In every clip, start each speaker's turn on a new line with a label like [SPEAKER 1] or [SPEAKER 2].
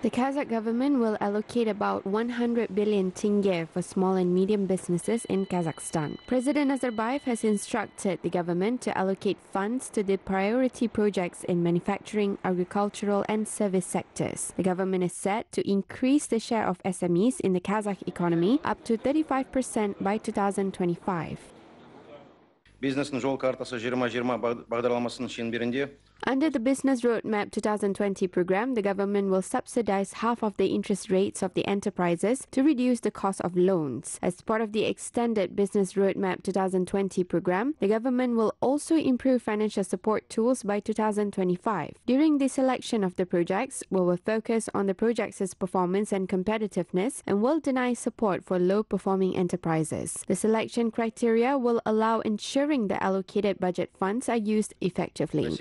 [SPEAKER 1] The Kazakh government will allocate about 100 billion tenge for small and medium businesses in Kazakhstan. President Nazarbayev has instructed the government to allocate funds to the priority projects in manufacturing, agricultural and service sectors. The government is set to increase the share of SMEs in the Kazakh economy up to 35% by 2025.
[SPEAKER 2] Бизнестің жол картасы 2020 бағдарламасының шеңберінде
[SPEAKER 1] Under the Business Roadmap 2020 program, the government will subsidize half of the interest rates of the enterprises to reduce the cost of loans. As part of the extended Business Roadmap 2020 program, the government will also improve financial support tools by 2025. During the selection of the projects, we will focus on the projects' performance and competitiveness and will deny support for low-performing enterprises. The selection criteria will allow ensuring the allocated budget funds are used effectively.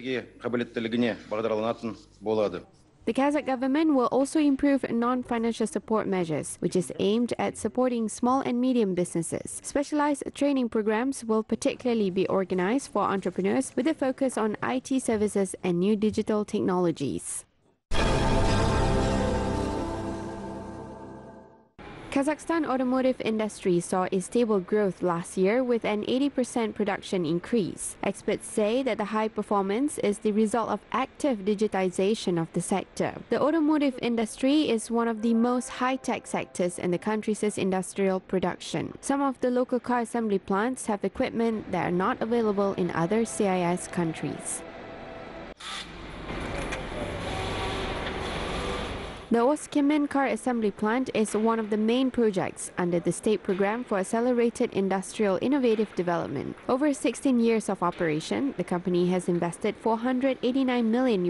[SPEAKER 2] қабілеттілігіне бағдарланатын болады.
[SPEAKER 1] The Kazakh government will also improve non-financial support measures, which is aimed at supporting small and medium businesses. Specialized training programs will particularly be organized for entrepreneurs with a focus on IT services and new digital technologies. Kazakhstan automotive industry saw a stable growth last year with an 80% production increase. Experts say that the high performance is the result of active digitization of the sector. The automotive industry is one of the most high-tech sectors in the country's industrial production. Some of the local car assembly plants have equipment that are not available in other CIS countries. The Oskimen car assembly plant is one of the main projects under the state program for accelerated industrial innovative development. Over 16 years of operation, the company has invested $489 million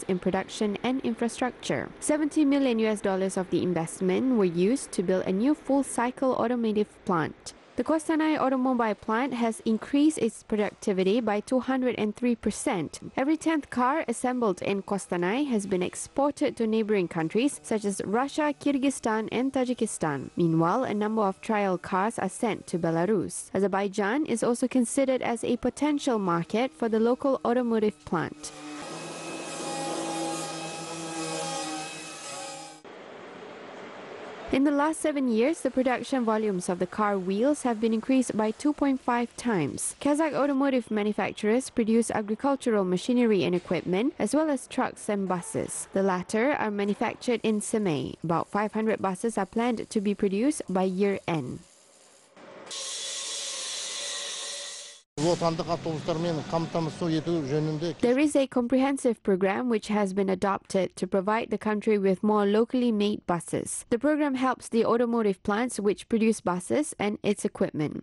[SPEAKER 1] in production and infrastructure. $70 million of the investment were used to build a new full-cycle automotive plant. The Kostanay automobile plant has increased its productivity by 203%. Every 10th car assembled in Kostanay has been exported to neighboring countries such as Russia, Kyrgyzstan and Tajikistan. Meanwhile, a number of trial cars are sent to Belarus. Azerbaijan is also considered as a potential market for the local automotive plant. In the last 7 years, the production volumes of the car wheels have been increased by 2.5 times. Kazakh automotive manufacturers produce agricultural machinery and equipment, as well as trucks and buses. The latter are manufactured in Semey. About 500 buses are planned to be produced by year end. There is a comprehensive program which has been adopted to provide the country with more locally made buses. The program helps the automotive plants which produce buses and its equipment.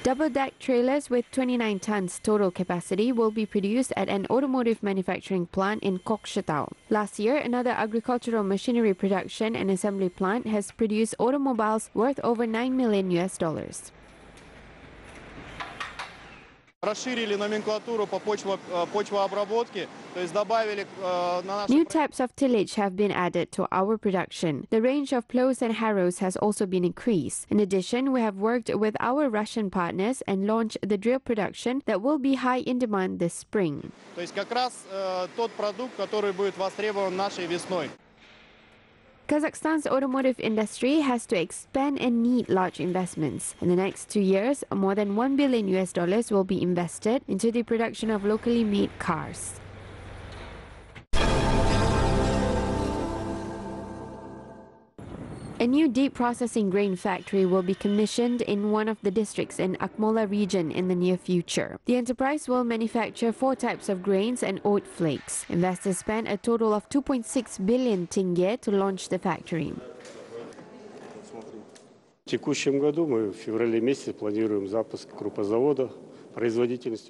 [SPEAKER 1] Double-deck trailers with 29 tons total capacity will be produced at an automotive manufacturing plant in Kokshetau. Last year, another agricultural machinery production and assembly plant has produced automobiles worth over $9 million. New types of tillage have been added to our production. The range of plows and harrows has also been increased. In addition, we have worked with our Russian partners and launched the drill production that will be high in demand this spring. Kazakhstan's automotive industry has to expand and need large investments. In the next 2 years, more than $1 billion will be invested into the production of locally made cars. A new deep processing grain factory will be commissioned in one of the districts in Akmola region in the near future. The enterprise will manufacture 4 types of grains and oat flakes. Investors spent a total of 2.6 billion tenge to launch the factory.
[SPEAKER 3] В текущем году мы в феврале месяце планируем запуск крупозавода.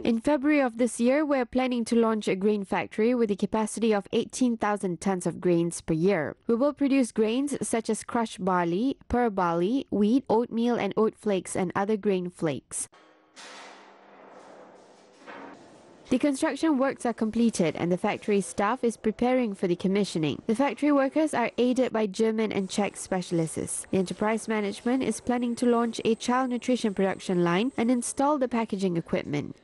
[SPEAKER 1] In February of this year, we are planning to launch a grain factory with a capacity of 18,000 tons of grains per year. We will produce grains such as crushed barley, pearl barley, wheat, oatmeal and oat flakes and other grain flakes. The construction works are completed and the factory staff is preparing for the commissioning. The factory workers are aided by German and Czech specialists. The enterprise management is planning to launch a child nutrition production line and install the packaging equipment.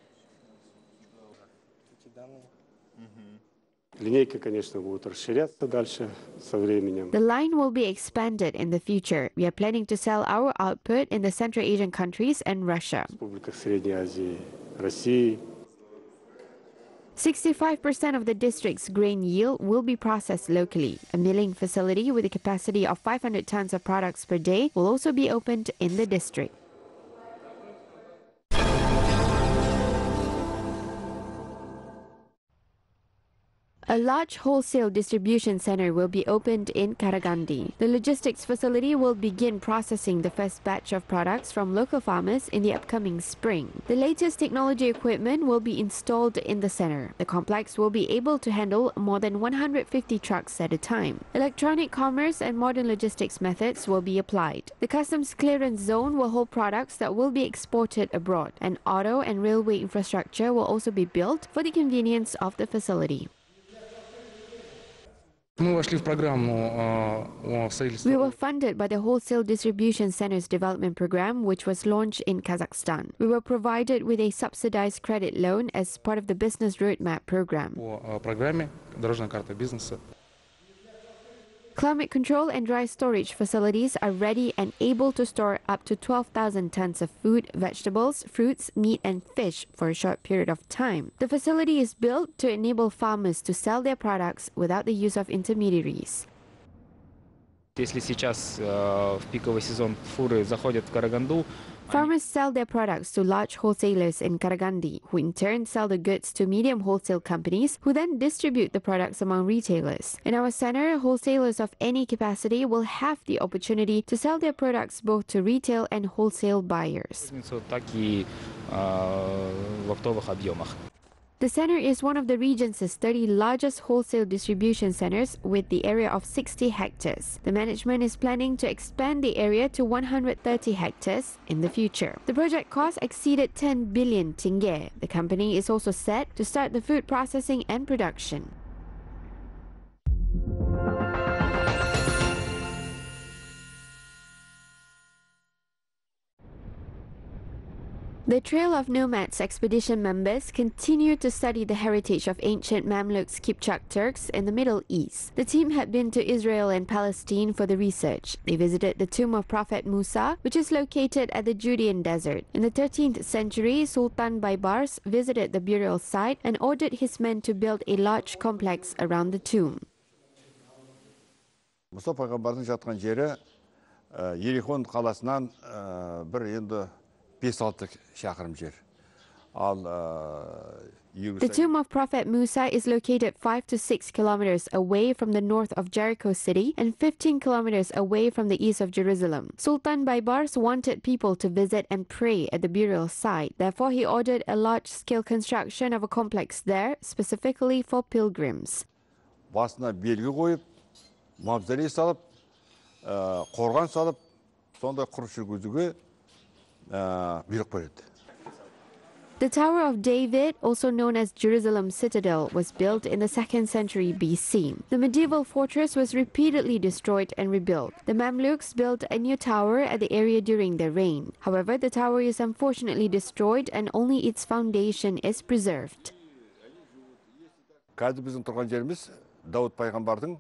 [SPEAKER 3] Линейка, конечно, будет расширяться дальше со временем.
[SPEAKER 1] The line will be expanded in the future. We are planning to sell our output in the Central Asian countries and Russia.
[SPEAKER 3] В республиках Средней Азии, России.
[SPEAKER 1] 65% of the district's grain yield will be processed locally. A milling facility with a capacity of 500 tons of products per day will also be opened in the district. A large wholesale distribution center will be opened in Karagandi. The logistics facility will begin processing the first batch of products from local farmers in the upcoming spring. The latest technology equipment will be installed in the center. The complex will be able to handle more than 150 trucks at a time. Electronic commerce and modern logistics methods will be applied. The customs clearance zone will hold products that will be exported abroad, and auto and railway infrastructure will also be built for the convenience of the facility.
[SPEAKER 4] We
[SPEAKER 1] We were funded by the Wholesale Distribution Centers Development Program, which was launched in Kazakhstan. We were provided with a subsidized credit loan as part of the Business Roadmap program. Climate control and dry storage facilities are ready and able to store up to 12,000 tons of food, vegetables, fruits, meat and fish for a short period of time. The facility is built to enable farmers to sell their products without the use of intermediaries.
[SPEAKER 5] Если сейчас в пиковый сезон фуры заходят в Караганду,
[SPEAKER 1] Farmers sell their products to large wholesalers in Karagandi, who in turn sell the goods to medium wholesale companies, who then distribute the products among retailers. In our center, wholesalers of any capacity will have the opportunity to sell their products both to retail and wholesale buyers.
[SPEAKER 5] так и в оптовых объемах.
[SPEAKER 1] The center is one of the region's 30 largest wholesale distribution centers with the area of 60 hectares. The management is planning to expand the area to 130 hectares in the future. The project cost exceeded 10 billion tenge. The company is also set to start the food processing and production. The Trail of Nomads expedition members continue to study the heritage of ancient Mamluks Kipchak Turks in the Middle East. The team had been to Israel and Palestine for the research. They visited the tomb of Prophet Musa, which is located at the Judean desert. In the 13th century, Sultan Baybars visited the burial site and ordered his men to build a large complex around the tomb.
[SPEAKER 6] Musa пайғамбардың жатқан жері Ерихон қаласынан бір енді 5-6 шақырым жер.
[SPEAKER 1] The tomb of Prophet Musa is located 5 to 6 kilometers away from the north of Jericho city and 15 kilometers away from the east of Jerusalem. Sultan Baybars wanted people to visit and pray at the burial site. Therefore, he ordered a large-scale construction of a complex there, specifically for pilgrims.
[SPEAKER 6] Басына белгі қойып, мавзолей салып, қорған салып, сондай құрылыс жүргізуге бұйрық береді.
[SPEAKER 1] The Tower of David, also known as Jerusalem Citadel, was built in the 2nd century BC. The medieval fortress was repeatedly destroyed and rebuilt. The Mamluks built a new tower at the area during their reign. However, the tower is unfortunately destroyed and only its foundation is preserved.
[SPEAKER 6] Қазір біздің тұрған жеріміз Дауд пайғамбардың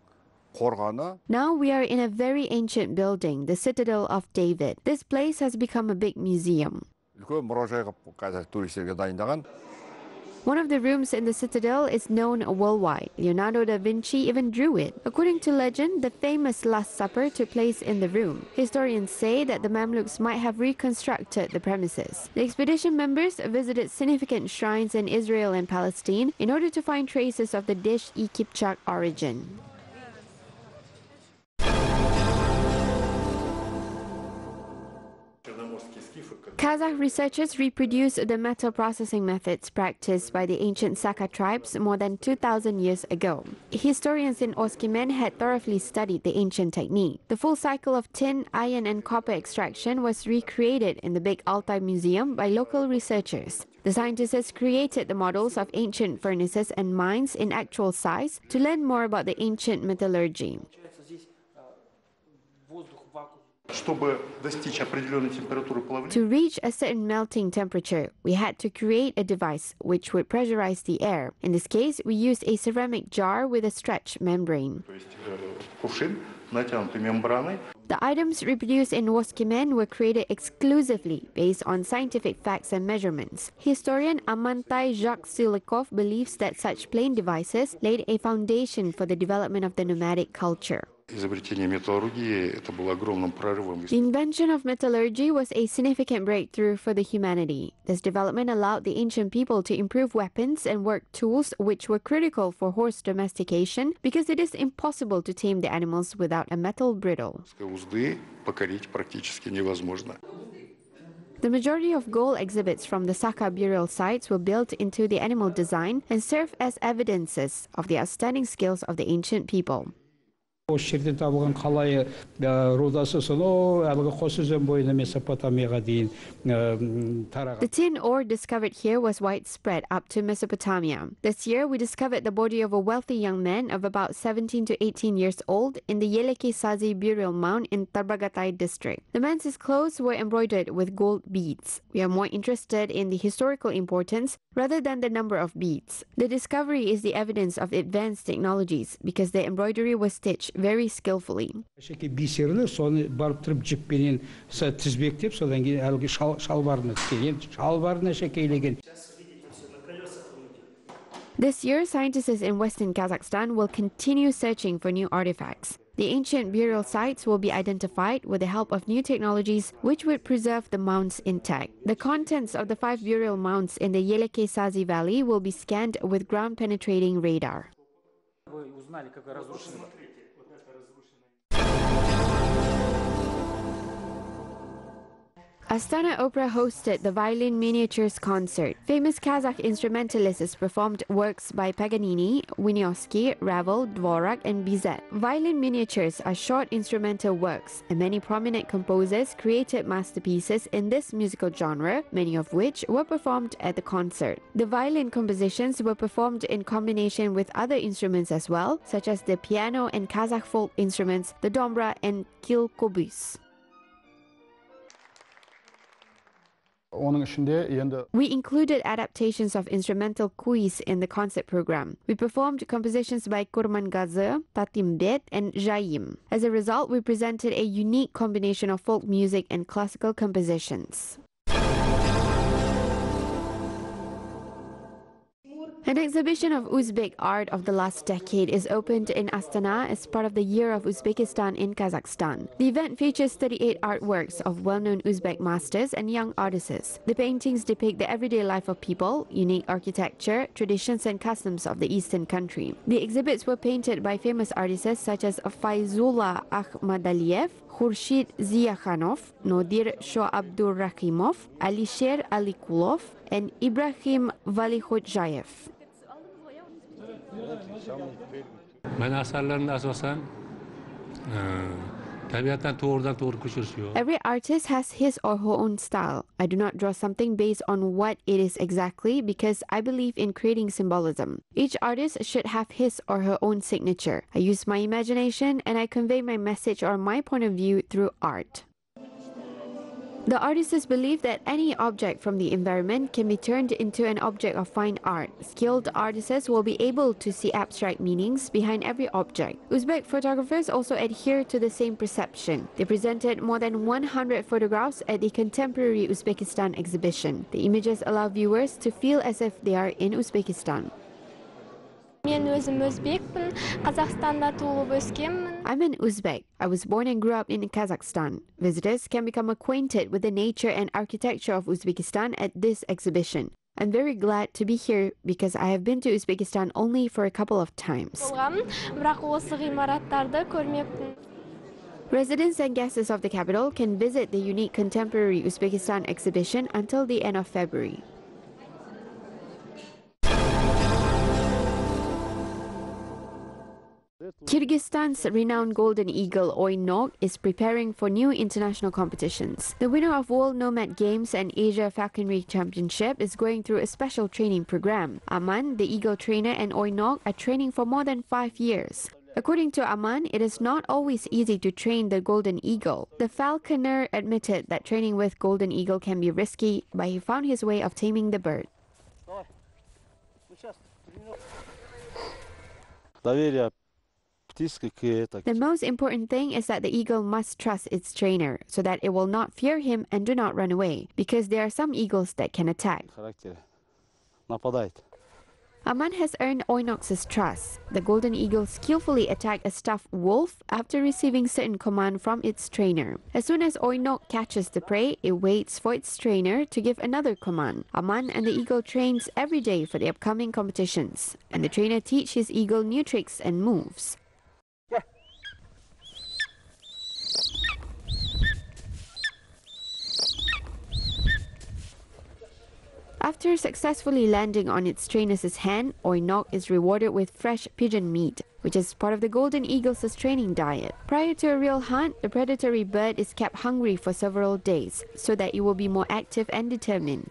[SPEAKER 6] қорғаны.
[SPEAKER 1] Now we are in a very ancient building, the Citadel of David. This place has become a big museum.
[SPEAKER 6] Үлкен мұражай қылып қазір туристерге дайындаған.
[SPEAKER 1] One of the rooms in the citadel is known worldwide. Leonardo da Vinci even drew it. According to legend, the famous Last Supper took place in the room. Historians say that the Mamluks might have reconstructed the premises. The expedition members visited significant shrines in Israel and Palestine in order to find traces of the dish Kipchak origin. Kazakh researchers reproduced the metal processing methods practiced by the ancient Saka tribes more than 2,000 years ago. Historians in Oskimen had thoroughly studied the ancient technique. The full cycle of tin, iron and copper extraction was recreated in the Big Altai Museum by local researchers. The scientists created the models of ancient furnaces and mines in actual size to learn more about the ancient metallurgy. To reach a certain melting temperature, we had to create a device which would pressurize the air. In this case, we used a ceramic jar with a stretch membrane. The items reproduced in Woskimen were created exclusively based on scientific facts and measurements. Historian Amantai Jacques Silikov believes that such plain devices laid a foundation for the development of the nomadic culture. The invention of metallurgy was a significant breakthrough for the humanity. This development allowed the ancient people to improve weapons and work tools which were critical for horse domestication because it is impossible to tame the animals without a metal bridle. The majority of gold exhibits from the Saka burial sites were built into the animal design and serve as evidences of the outstanding skills of the ancient people.
[SPEAKER 4] The
[SPEAKER 1] tin ore discovered here was widespread up to Mesopotamia. This year, we discovered the body of a wealthy young man of about 17 to 18 years old in the Yeleke Sazi burial mound in Tarbagatai district. The man's clothes were embroidered with gold beads. We are more interested in the historical importance rather than the number of beads. The discovery is the evidence of advanced technologies because the embroidery was stitched very skillfully. This year, scientists in Western Kazakhstan will continue searching for new artifacts. The ancient burial sites will be identified with the help of new technologies which would preserve the mounds intact. The contents of the 5 burial mounds in the Yeleke Sazi Valley will be scanned with ground-penetrating radar. Astana Opera hosted the Violin Miniatures concert. Famous Kazakh instrumentalists performed works by Paganini, Wieniawski, Ravel, Dvorak, and Bizet. Violin miniatures are short instrumental works, and many prominent composers created masterpieces in this musical genre, many of which were performed at the concert. The violin compositions were performed in combination with other instruments as well, such as the piano and Kazakh folk instruments, the dombra and kilkobus. We included adaptations of instrumental kuis in the concert program. We performed compositions by Kurmangadze, Tatimbet, and Jaim. As a result, we presented a unique combination of folk music and classical compositions. An exhibition of Uzbek art of the last decade is opened in Astana as part of the Year of Uzbekistan in Kazakhstan. The event features 38 artworks of well-known Uzbek masters and young artists. The paintings depict the everyday life of people, unique architecture, traditions and customs of the eastern country. The exhibits were painted by famous artists such as Faizullah Akhmadaliyev, Khurshid Ziakhanov, Nodir Shoabdurrahimov, Alisher Alikulov, and Ibrahim Valihodjayev. Every artist has his or her own style. I do not draw something based on what it is exactly because I believe in creating symbolism. Each artist should have his or her own signature. I use my imagination and I convey my message or my point of view through art. The artists believe that any object from the environment can be turned into an object of fine art. Skilled artists will be able to see abstract meanings behind every object. Uzbek photographers also adhere to the same perception. They presented more than 100 photographs at the Contemporary Uzbekistan exhibition. The images allow viewers to feel as if they are in Uzbekistan.
[SPEAKER 7] I'm an
[SPEAKER 1] Uzbek. I was born and grew up in Kazakhstan. Visitors can become acquainted with the nature and architecture of Uzbekistan at this exhibition. I'm very glad to be here because I have been to Uzbekistan only for a couple of times. Residents and guests of the capital can visit the unique Contemporary Uzbekistan exhibition until the end of February. Kyrgyzstan's renowned golden eagle Oynog is preparing for new international competitions. The winner of World Nomad Games and Asia Falconry Championship is going through a special training program. Aman, the eagle trainer, and Oynog are training for more than 5 years. According to Aman, it is not always easy to train the golden eagle. The falconer admitted that training with golden eagle can be risky, but he found his way of taming the bird.
[SPEAKER 4] The
[SPEAKER 1] The most important thing is that the eagle must trust its trainer so that it will not fear him and do not run away, because there are some eagles that can attack. Aman has earned Oinox's trust. The golden eagle skillfully attacked a stuffed wolf after receiving certain command from its trainer. As soon as Oinox catches the prey, it waits for its trainer to give another command. Aman and the eagle trains every day for the upcoming competitions, and the trainer teaches his eagle new tricks and moves. After successfully landing on its trainer's hand, Oinox is rewarded with fresh pigeon meat, which is part of the golden eagle's training diet. Prior to a real hunt, the predatory bird is kept hungry for several days, so that it will be more active and determined.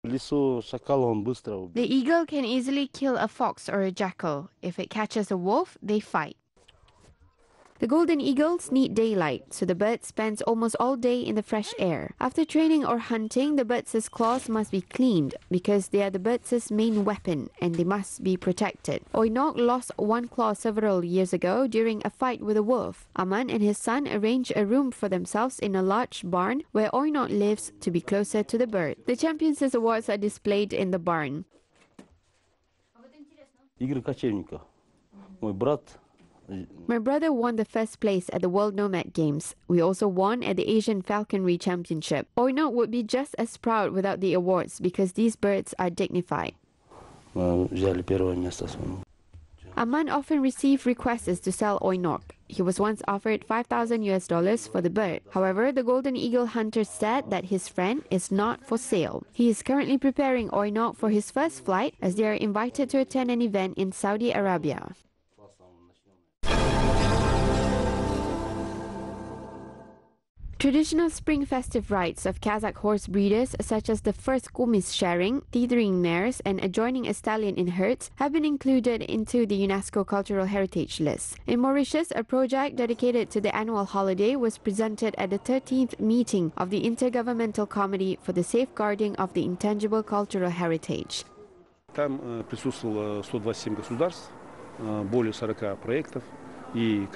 [SPEAKER 1] The eagle can easily kill a fox or a jackal. If it catches a wolf, they fight. The golden eagles need daylight, so the bird spends almost all day in the fresh air. After training or hunting, the bird's claws must be cleaned because they are the bird's main weapon and they must be protected. Oinox lost one claw several years ago during a fight with a wolf. Aman and his son arranged a room for themselves in a large barn where Oinox lives to be closer to the bird. The champions' awards are displayed in the barn. My brother won the first place at the World Nomad Games. We also won at the Asian Falconry Championship. Oinox would be just as proud without the awards because these birds are dignified. Aman often received requests to sell Oinox. He was once offered $5,000 for the bird. However, the golden eagle hunter said that his friend is not for sale. He is currently preparing Oinox for his first flight as they are invited to attend an event in Saudi Arabia. Traditional spring festive rites of Kazakh horse breeders, such as the first kumis sharing, tethering mares, and adjoining a stallion in herds, have been included into the UNESCO Cultural Heritage List. In Mauritius, a project dedicated to the annual holiday was presented at the 13th meeting of the Intergovernmental Committee for the Safeguarding of the Intangible Cultural Heritage.
[SPEAKER 8] Там присутствовало 127 государств, более 40 проектов. There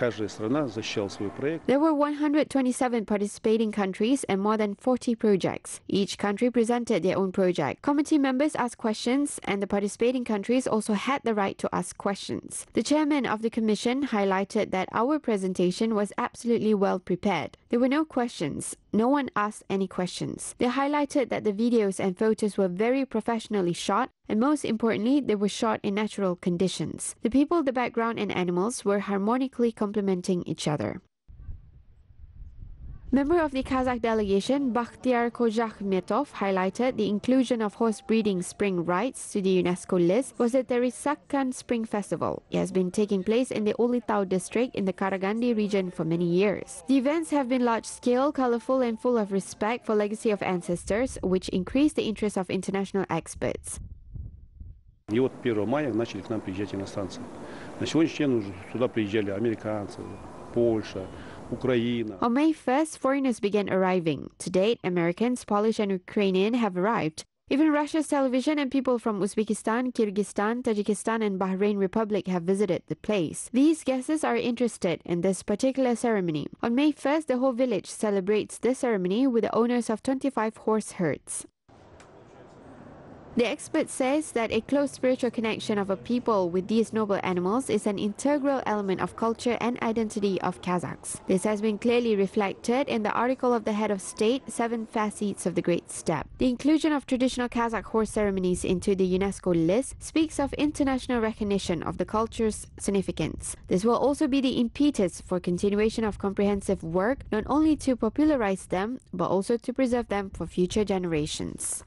[SPEAKER 1] were 127 participating countries and more than 40 projects. Each country presented their own project. Committee members asked questions, and the participating countries also had the right to ask questions. The chairman of the commission highlighted that our presentation was absolutely well prepared. There were no questions. No one asked any questions. They highlighted that the videos and photos were very professionally shot, and most importantly, they were shot in natural conditions. The people, the background, and animals were harmonically complementing each other. Member of the Kazakh delegation, Bakhtiar Kojakhmetov, highlighted the inclusion of horse breeding spring rites to the UNESCO list was at the Risakkan Spring Festival. It has been taking place in the Ulitau district in the Karagandi region for many years. The events have been large-scale, colorful, and full of respect for legacy of ancestors, which increased the interest of international experts.
[SPEAKER 8] И вот 1 мая начали к нам приезжать иностранцы. На сегодняшний день уже сюда приезжали американцы, Польша, Ukraine.
[SPEAKER 1] On May 1st, foreigners began arriving. To date, Americans, Polish, and Ukrainian have arrived. Even Russia's television and people from Uzbekistan, Kyrgyzstan, Tajikistan, and Bahrain Republic have visited the place. These guests are interested in this particular ceremony. On May 1st, the whole village celebrates this ceremony with the owners of 25 horse herds. The expert says that a close spiritual connection of a people with these noble animals is an integral element of culture and identity of Kazakhs. This has been clearly reflected in the article of the head of state, 7 Facets of the Great Steppe. The inclusion of traditional Kazakh horse ceremonies into the UNESCO list speaks of international recognition of the culture's significance. This will also be the impetus for continuation of comprehensive work, not only to popularize them, but also to preserve them for future generations.